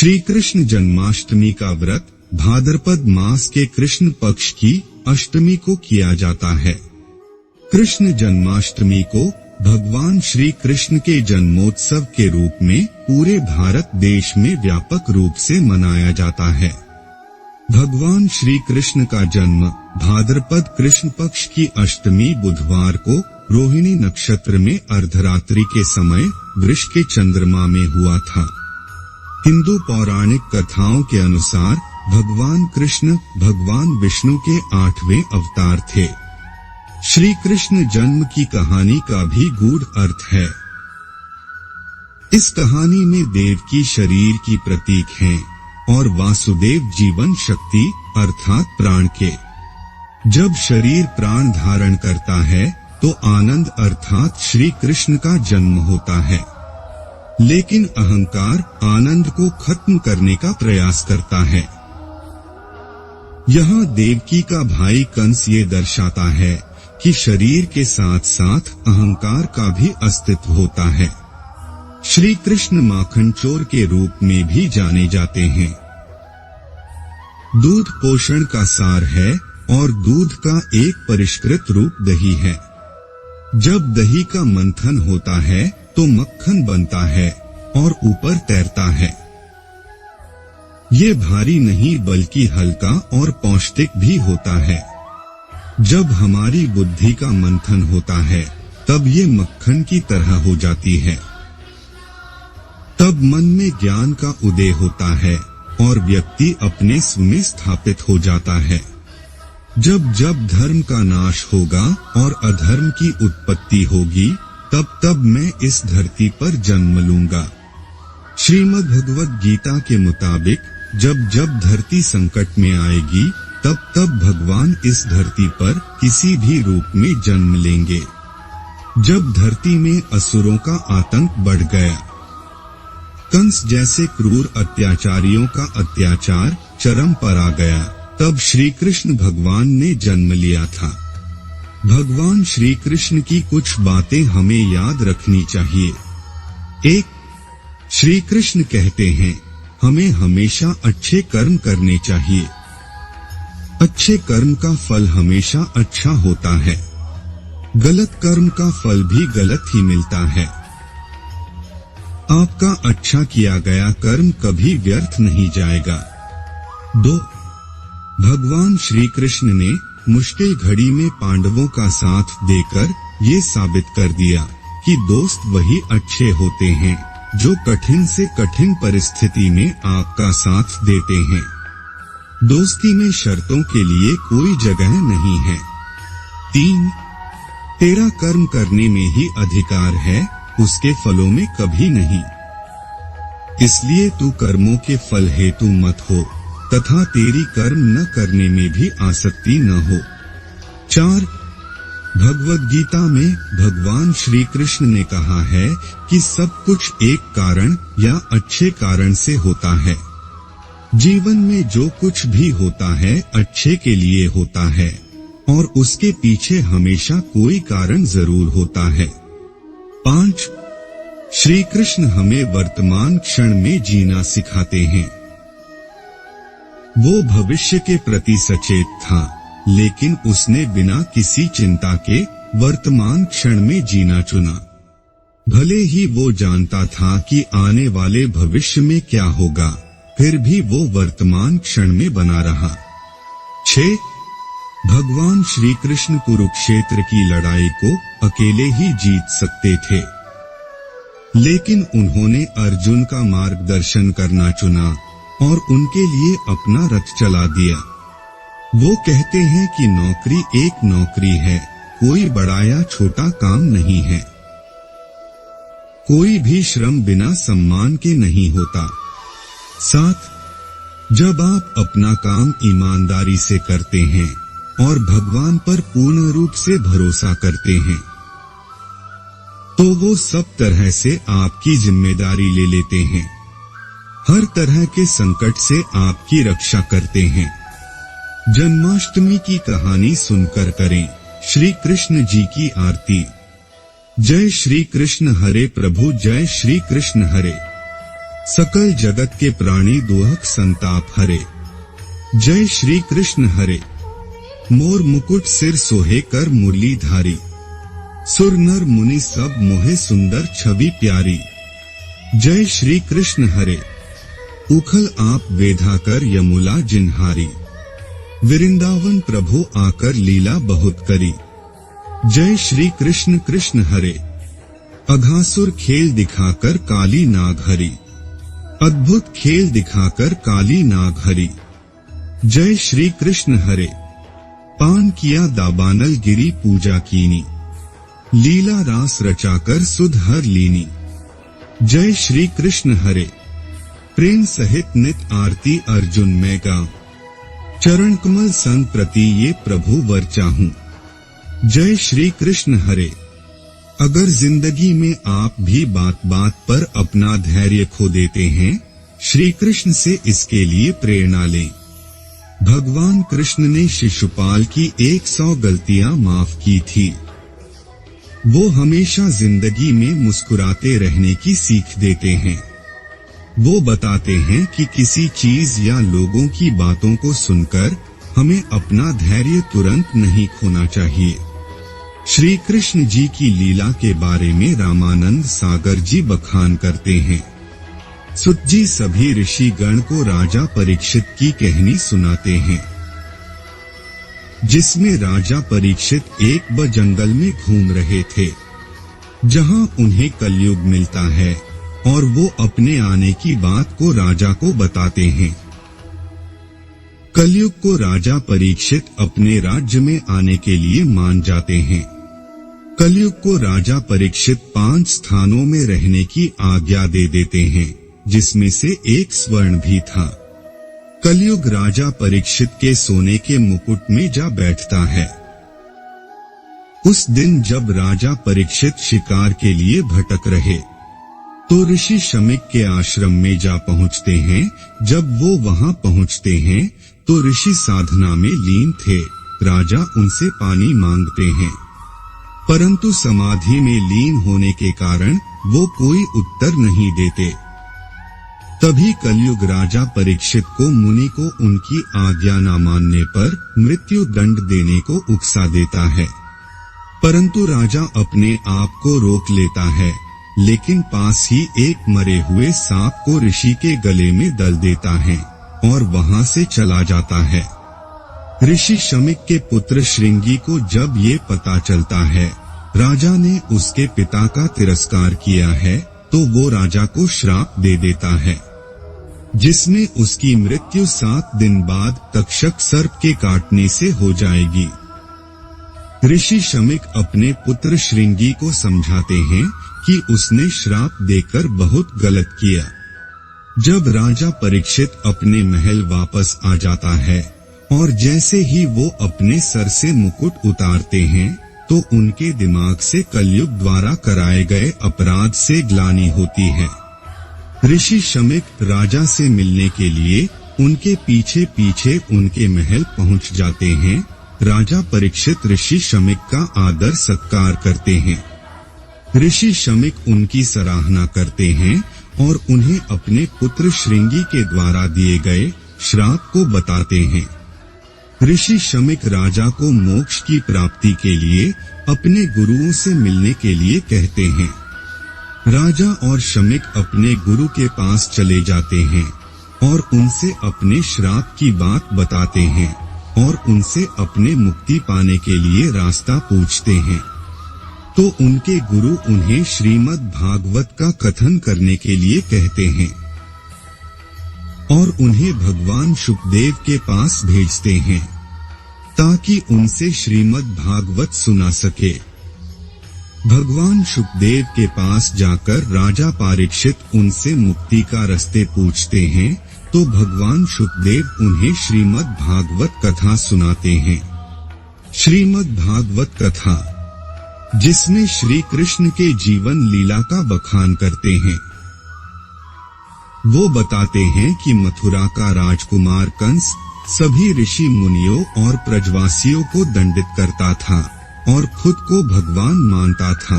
श्री कृष्ण जन्माष्टमी का व्रत भाद्रपद मास के कृष्ण पक्ष की अष्टमी को किया जाता है। कृष्ण जन्माष्टमी को भगवान श्री कृष्ण के जन्मोत्सव के रूप में पूरे भारत देश में व्यापक रूप से मनाया जाता है। भगवान श्री कृष्ण का जन्म भाद्रपद कृष्ण पक्ष की अष्टमी बुधवार को रोहिणी नक्षत्र में अर्धरात्रि के समय वृष के चंद्रमा में हुआ था। हिंदू पौराणिक कथाओं के अनुसार भगवान कृष्ण भगवान विष्णु के 8वें अवतार थे। श्री कृष्ण जन्म की कहानी का भी गूढ़ अर्थ है। इस कहानी में देवकी शरीर की प्रतीक हैं और वासुदेव जीवन शक्ति अर्थात प्राण के। जब शरीर प्राण धारण करता है तो आनंद अर्थात श्री कृष्ण का जन्म होता है, लेकिन अहंकार आनंद को खत्म करने का प्रयास करता है। यहाँ देवकी का भाई कंस ये दर्शाता है कि शरीर के साथ साथ अहंकार का भी अस्तित्व होता है। श्री कृष्ण माखन चोर के रूप में भी जाने जाते हैं। दूध पोषण का सार है और दूध का एक परिष्कृत रूप दही है। जब दही का मंथन होता है तो मक्खन बनता है और ऊपर तैरता है। ये भारी नहीं बल्कि हल्का और पौष्टिक भी होता है। जब हमारी बुद्धि का मंथन होता है तब ये मक्खन की तरह हो जाती है। तब मन में ज्ञान का उदय होता है और व्यक्ति अपने स्व में स्थापित हो जाता है। जब जब धर्म का नाश होगा और अधर्म की उत्पत्ति होगी तब तब मैं इस धरती पर जन्म लूंगा। श्रीमद् भगवद गीता के मुताबिक जब जब धरती संकट में आएगी तब तब भगवान इस धरती पर किसी भी रूप में जन्म लेंगे। जब धरती में असुरों का आतंक बढ़ गया, कंस जैसे क्रूर अत्याचारियों का अत्याचार चरम पर आ गया, तब श्री कृष्ण भगवान ने जन्म लिया था। भगवान श्री कृष्ण की कुछ बातें हमें याद रखनी चाहिए। 1. श्री कृष्ण कहते हैं हमें हमेशा अच्छे कर्म करने चाहिए। अच्छे कर्म का फल हमेशा अच्छा होता है। गलत कर्म का फल भी गलत ही मिलता है। आपका अच्छा किया गया कर्म कभी व्यर्थ नहीं जाएगा। 2. भगवान श्री कृष्ण ने मुश्किल घड़ी में पांडवों का साथ देकर ये साबित कर दिया कि दोस्त वही अच्छे होते हैं जो कठिन से कठिन परिस्थिति में आपका साथ देते हैं। दोस्ती में शर्तों के लिए कोई जगह नहीं है। 3. तेरा कर्म करने में ही अधिकार है, उसके फलों में कभी नहीं। इसलिए तू कर्मों के फल हेतु मत हो तथा तेरी कर्म न करने में भी आसक्ति न हो। 4. भगवद गीता में भगवान श्री कृष्ण ने कहा है कि सब कुछ एक कारण या अच्छे कारण से होता है। जीवन में जो कुछ भी होता है अच्छे के लिए होता है और उसके पीछे हमेशा कोई कारण जरूर होता है। 5. श्री कृष्ण हमें वर्तमान क्षण में जीना सिखाते हैं। वो भविष्य के प्रति सचेत था, लेकिन उसने बिना किसी चिंता के वर्तमान क्षण में जीना चुना। भले ही वो जानता था कि आने वाले भविष्य में क्या होगा, फिर भी वो वर्तमान क्षण में बना रहा। 6. भगवान श्री कृष्ण कुरुक्षेत्र की लड़ाई को अकेले ही जीत सकते थे, लेकिन उन्होंने अर्जुन का मार्गदर्शन करना चुना और उनके लिए अपना रथ चला दिया। वो कहते हैं कि नौकरी एक नौकरी है, कोई बड़ा या छोटा काम नहीं है। कोई भी श्रम बिना सम्मान के नहीं होता। 7. जब आप अपना काम ईमानदारी से करते हैं और भगवान पर पूर्ण रूप से भरोसा करते हैं, तो वो सब तरह से आपकी जिम्मेदारी ले लेते हैं, हर तरह के संकट से आपकी रक्षा करते हैं। जन्माष्टमी की कहानी सुनकर करें श्री कृष्ण जी की आरती। जय श्री कृष्ण हरे प्रभु, जय श्री कृष्ण हरे। सकल जगत के प्राणी दुख संताप हरे। जय श्री कृष्ण हरे। मोर मुकुट सिर सोहे कर मुरली धारी, सुर नर मुनि सब मोहे सुंदर छवि प्यारी। जय श्री कृष्ण हरे। उखल आप वेधा कर यमुला जिन्हारी, वृंदावन प्रभु आकर लीला बहुत करी। जय श्री कृष्ण कृष्ण हरे। अघासुर खेल दिखाकर काली नाग हरी, अद्भुत खेल दिखाकर काली नाग हरी। जय श्री कृष्ण हरे। पान किया दाबानल गिरी पूजा कीनी, लीला रास रचाकर सुध हर लीनी। जय श्री कृष्ण हरे। प्रेम सहित नित आरती अर्जुन मैं गाऊं, चरण कमल संग प्रति ये प्रभु वर चाहूं। जय श्री कृष्ण हरे। अगर जिंदगी में आप भी बात बात पर अपना धैर्य खो देते हैं, श्री कृष्ण से इसके लिए प्रेरणा लें। भगवान कृष्ण ने शिशुपाल की 100 गलतियां माफ की थी। वो हमेशा जिंदगी में मुस्कुराते रहने की सीख देते हैं। वो बताते हैं कि किसी चीज या लोगों की बातों को सुनकर हमें अपना धैर्य तुरंत नहीं खोना चाहिए। श्री कृष्ण जी की लीला के बारे में रामानंद सागर जी बखान करते हैं। सुत जी सभी ऋषि गण को राजा परीक्षित की कहानी सुनाते हैं, जिसमें राजा परीक्षित एक जंगल में घूम रहे थे, जहां उन्हें कलयुग मिलता है और वो अपने आने की बात को राजा को बताते हैं। कलयुग को राजा परीक्षित अपने राज्य में आने के लिए मान जाते हैं। कलयुग को राजा परीक्षित 5 स्थानों में रहने की आज्ञा दे देते हैं, जिसमें से एक स्वर्ण भी था। कलयुग राजा परीक्षित के सोने के मुकुट में जा बैठता है। उस दिन जब राजा परीक्षित शिकार के लिए भटक रहे, तो ऋषि शमीक के आश्रम में जा पहुंचते हैं। जब वो वहां पहुंचते हैं तो ऋषि साधना में लीन थे। राजा उनसे पानी मांगते हैं, परंतु समाधि में लीन होने के कारण वो कोई उत्तर नहीं देते। तभी कलयुग राजा परीक्षित को मुनि को उनकी आज्ञा न मानने पर मृत्यु दंड देने को उकसा देता है, परंतु राजा अपने आप को रोक लेता है, लेकिन पास ही एक मरे हुए सांप को ऋषि के गले में दल देता है और वहां से चला जाता है। ऋषि शमीक के पुत्र श्रृंगी को जब ये पता चलता है राजा ने उसके पिता का तिरस्कार किया है, तो वो राजा को श्राप दे देता है, जिसमें उसकी मृत्यु 7 दिन बाद तक्षक सर्प के काटने से हो जाएगी। ऋषि शमीक अपने पुत्र श्रृंगी को समझाते हैं कि उसने श्राप देकर बहुत गलत किया। जब राजा परीक्षित अपने महल वापस आ जाता है और जैसे ही वो अपने सर से मुकुट उतारते हैं, तो उनके दिमाग से कलयुग द्वारा कराए गए अपराध से ग्लानि होती है। ऋषि शमीक राजा से मिलने के लिए उनके पीछे पीछे उनके महल पहुंच जाते हैं। राजा परीक्षित ऋषि शमीक का आदर सत्कार करते हैं। ऋषि शमीक उनकी सराहना करते हैं और उन्हें अपने पुत्र श्रृंगी के द्वारा दिए गए श्राप को बताते हैं। ऋषि शमीक राजा को मोक्ष की प्राप्ति के लिए अपने गुरुओं से मिलने के लिए कहते हैं। राजा और शमीक अपने गुरु के पास चले जाते हैं और उनसे अपने श्राप की बात बताते हैं और उनसे अपने मुक्ति पाने के लिए रास्ता पूछते हैं। तो उनके गुरु उन्हें श्रीमद् भागवत का कथन करने के लिए कहते हैं और उन्हें भगवान शुकदेव के पास भेजते हैं, ताकि उनसे श्रीमद् भागवत सुना सके। भगवान शुकदेव के पास जाकर राजा परीक्षित उनसे मुक्ति का रास्ते पूछते हैं, तो भगवान शुकदेव उन्हें श्रीमद् भागवत कथा सुनाते हैं। श्रीमद् भागवत कथा, जिसमें श्री कृष्ण के जीवन लीला का बखान करते हैं। वो बताते हैं कि मथुरा का राजकुमार कंस सभी ऋषि मुनियों और ब्रजवासियों को दंडित करता था और खुद को भगवान मानता था।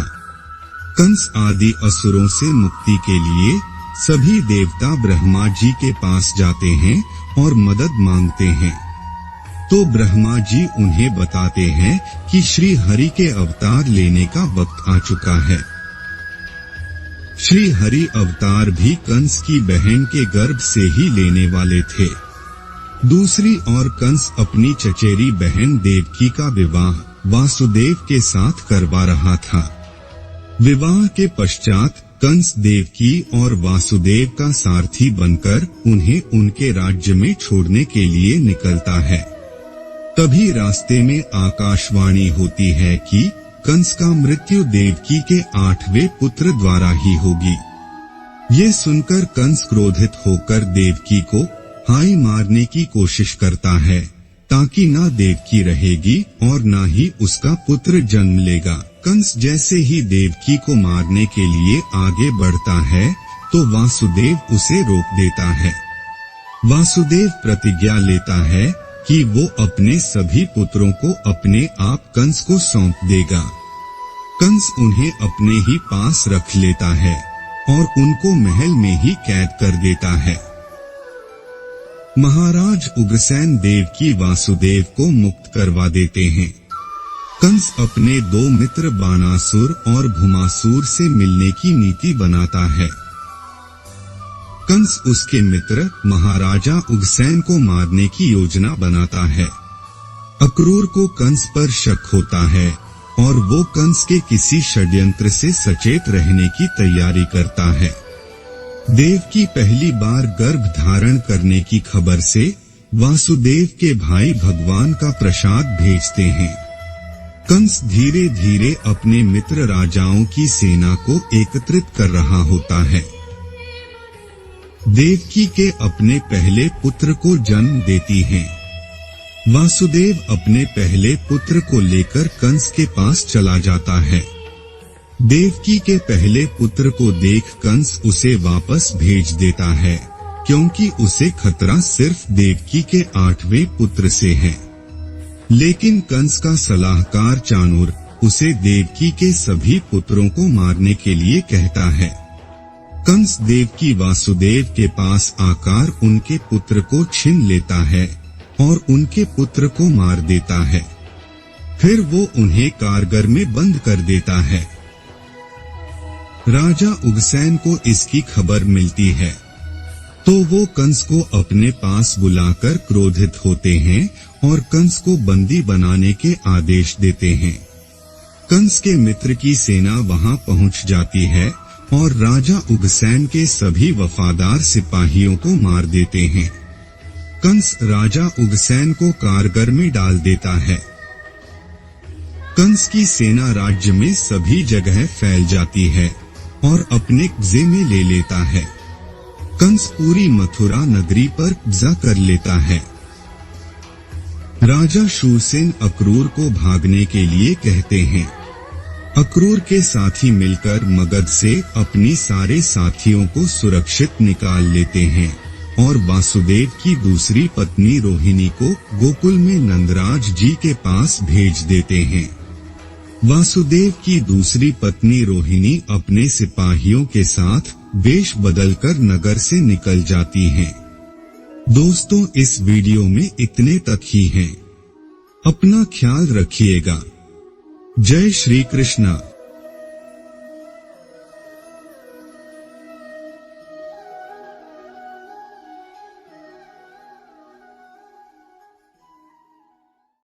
कंस आदि असुरों से मुक्ति के लिए सभी देवता ब्रह्मा जी के पास जाते हैं और मदद मांगते हैं। तो ब्रह्मा जी उन्हें बताते हैं कि श्री हरि के अवतार लेने का वक्त आ चुका है। श्री हरि अवतार भी कंस की बहन के गर्भ से ही लेने वाले थे। दूसरी ओर कंस अपनी चचेरी बहन देवकी का विवाह वासुदेव के साथ करवा रहा था। विवाह के पश्चात कंस देवकी और वासुदेव का सारथी बनकर उन्हें उनके राज्य में छोड़ने के लिए निकलता है। तभी रास्ते में आकाशवाणी होती है कि कंस का मृत्यु देवकी के 8वें पुत्र द्वारा ही होगी। ये सुनकर कंस क्रोधित होकर देवकी को हाय मारने की कोशिश करता है, ताकि ना देवकी रहेगी और ना ही उसका पुत्र जन्म लेगा। कंस जैसे ही देवकी को मारने के लिए आगे बढ़ता है तो वासुदेव उसे रोक देता है। वासुदेव प्रतिज्ञा लेता है कि वो अपने सभी पुत्रों को अपने आप कंस को सौंप देगा। कंस उन्हें अपने ही पास रख लेता है और उनको महल में ही कैद कर देता है। महाराज उग्रसेन देवकी वासुदेव को मुक्त करवा देते हैं। कंस अपने 2 मित्र बानासुर और भूमासुर से मिलने की नीति बनाता है। कंस उसके मित्र महाराजा उग्रसेन को मारने की योजना बनाता है। अक्रूर को कंस पर शक होता है और वो कंस के किसी षड्यंत्र से सचेत रहने की तैयारी करता है। देवकी पहली बार गर्भ धारण करने की खबर से वासुदेव के भाई भगवान का प्रसाद भेजते हैं। कंस धीरे धीरे अपने मित्र राजाओं की सेना को एकत्रित कर रहा होता है। देवकी के अपने पहले पुत्र को जन्म देती हैं। वासुदेव अपने पहले पुत्र को लेकर कंस के पास चला जाता है। देवकी के पहले पुत्र को देख कंस उसे वापस भेज देता है, क्योंकि उसे खतरा सिर्फ देवकी के 8वें पुत्र से है। लेकिन कंस का सलाहकार चाणूर उसे देवकी के सभी पुत्रों को मारने के लिए कहता है। कंस देवकी वासुदेव के पास आकर उनके पुत्र को छीन लेता है और उनके पुत्र को मार देता है। फिर वो उन्हें कारागार में बंद कर देता है। राजा उग्रसेन को इसकी खबर मिलती है तो वो कंस को अपने पास बुलाकर क्रोधित होते हैं और कंस को बंदी बनाने के आदेश देते हैं। कंस के मित्र की सेना वहां पहुंच जाती है और राजा उग्रसेन के सभी वफादार सिपाहियों को मार देते हैं। कंस राजा उग्रसेन को कारागार में डाल देता है। कंस की सेना राज्य में सभी जगह फैल जाती है और अपने कब्जे में ले लेता है। कंस पूरी मथुरा नगरी पर कब्जा कर लेता है। राजा शूरसेन अक्रूर को भागने के लिए कहते हैं। अक्रूर के साथी मिलकर मगध से अपनी सारे साथियों को सुरक्षित निकाल लेते हैं और वासुदेव की दूसरी पत्नी रोहिणी को गोकुल में नंदराज जी के पास भेज देते हैं। वासुदेव की दूसरी पत्नी रोहिणी अपने सिपाहियों के साथ वेश बदलकर नगर से निकल जाती हैं। दोस्तों, इस वीडियो में इतने तक ही हैं। अपना ख्याल रखिएगा। जय श्री कृष्णा।